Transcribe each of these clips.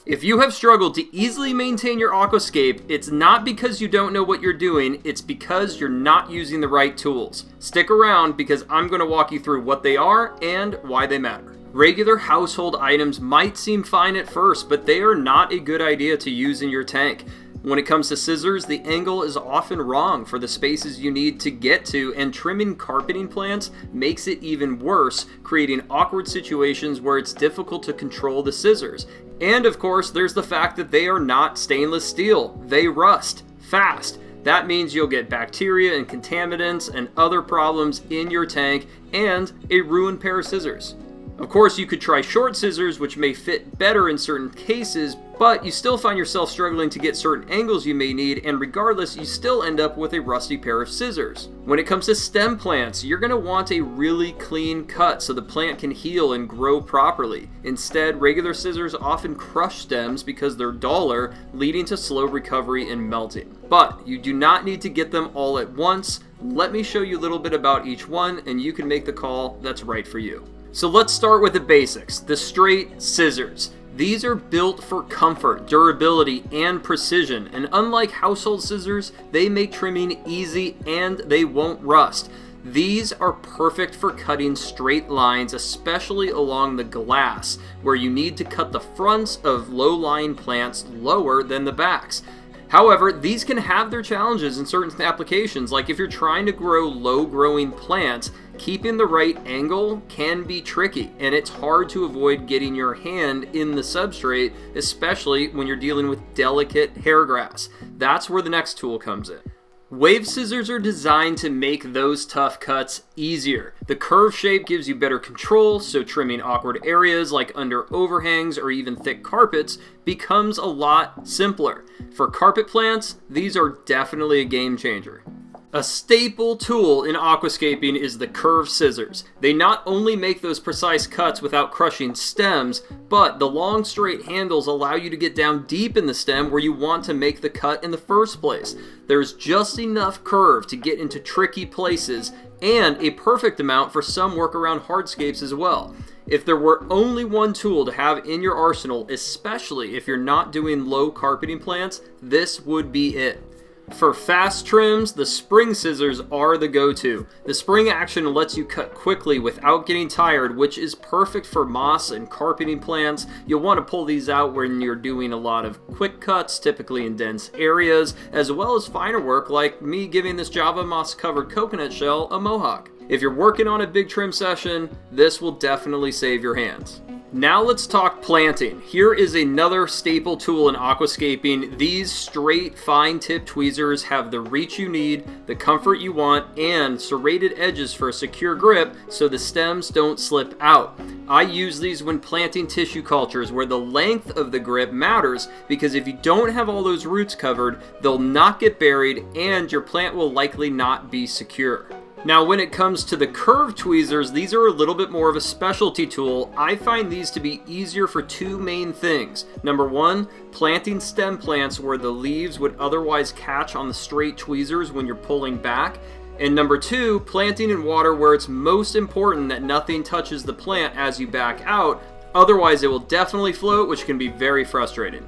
If you have struggled to easily maintain your aquascape, it's not because you don't know what you're doing, it's because you're not using the right tools. Stick around because I'm going to walk you through what they are and why they matter. Regular household items might seem fine at first, but they are not a good idea to use in your tank. When it comes to scissors, the angle is often wrong for the spaces you need to get to, and trimming carpeting plants makes it even worse, creating awkward situations where it's difficult to control the scissors. And of course, there's the fact that they are not stainless steel. They rust fast. That means you'll get bacteria and contaminants and other problems in your tank and a ruined pair of scissors. Of course, you could try short scissors, which may fit better in certain cases, but you still find yourself struggling to get certain angles you may need, and regardless, you still end up with a rusty pair of scissors. When it comes to stem plants, you're going to want a really clean cut so the plant can heal and grow properly. Instead, regular scissors often crush stems because they're duller, leading to slow recovery and melting. But you do not need to get them all at once. Let me show you a little bit about each one, and you can make the call that's right for you. So let's start with the basics, the straight scissors. These are built for comfort, durability, and precision, and unlike household scissors, they make trimming easy and they won't rust. These are perfect for cutting straight lines, especially along the glass, where you need to cut the fronts of low-lying plants lower than the backs. However, these can have their challenges in certain applications, like if you're trying to grow low-growing plants, keeping the right angle can be tricky, and it's hard to avoid getting your hand in the substrate, especially when you're dealing with delicate hair grass. That's where the next tool comes in. Wave scissors are designed to make those tough cuts easier. The curved shape gives you better control, so trimming awkward areas like under overhangs or even thick carpets becomes a lot simpler. For carpet plants, these are definitely a game changer. A staple tool in aquascaping is the curved scissors. They not only make those precise cuts without crushing stems, but the long straight handles allow you to get down deep in the stem where you want to make the cut in the first place. There's just enough curve to get into tricky places and a perfect amount for some work around hardscapes as well. If there were only one tool to have in your arsenal, especially if you're not doing low carpeting plants, this would be it. For fast trims, the spring scissors are the go-to. The spring action lets you cut quickly without getting tired, which is perfect for moss and carpeting plants. You'll want to pull these out when you're doing a lot of quick cuts, typically in dense areas, as well as finer work like me giving this Java moss-covered coconut shell a mohawk. If you're working on a big trim session, this will definitely save your hands. Now let's talk planting. Here is another staple tool in aquascaping. These straight fine tip tweezers have the reach you need, the comfort you want, and serrated edges for a secure grip so the stems don't slip out. I use these when planting tissue cultures where the length of the grip matters, because if you don't have all those roots covered, they'll not get buried and your plant will likely not be secure. Now, when it comes to the curved tweezers, these are a little bit more of a specialty tool. I find these to be easier for two main things. Number one, planting stem plants where the leaves would otherwise catch on the straight tweezers when you're pulling back. And number two, planting in water where it's most important that nothing touches the plant as you back out. Otherwise, it will definitely float, which can be very frustrating.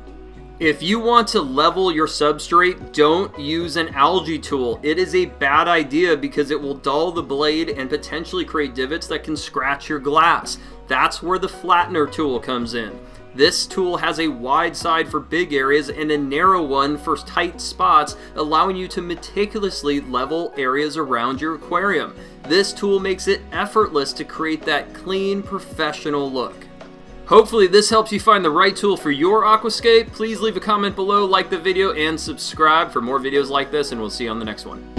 If you want to level your substrate, don't use an algae tool. It is a bad idea because it will dull the blade and potentially create divots that can scratch your glass. That's where the flattener tool comes in. This tool has a wide side for big areas and a narrow one for tight spots, allowing you to meticulously level areas around your aquarium. This tool makes it effortless to create that clean, professional look. Hopefully this helps you find the right tool for your aquascape. Please leave a comment below, like the video, and subscribe for more videos like this, and we'll see you on the next one.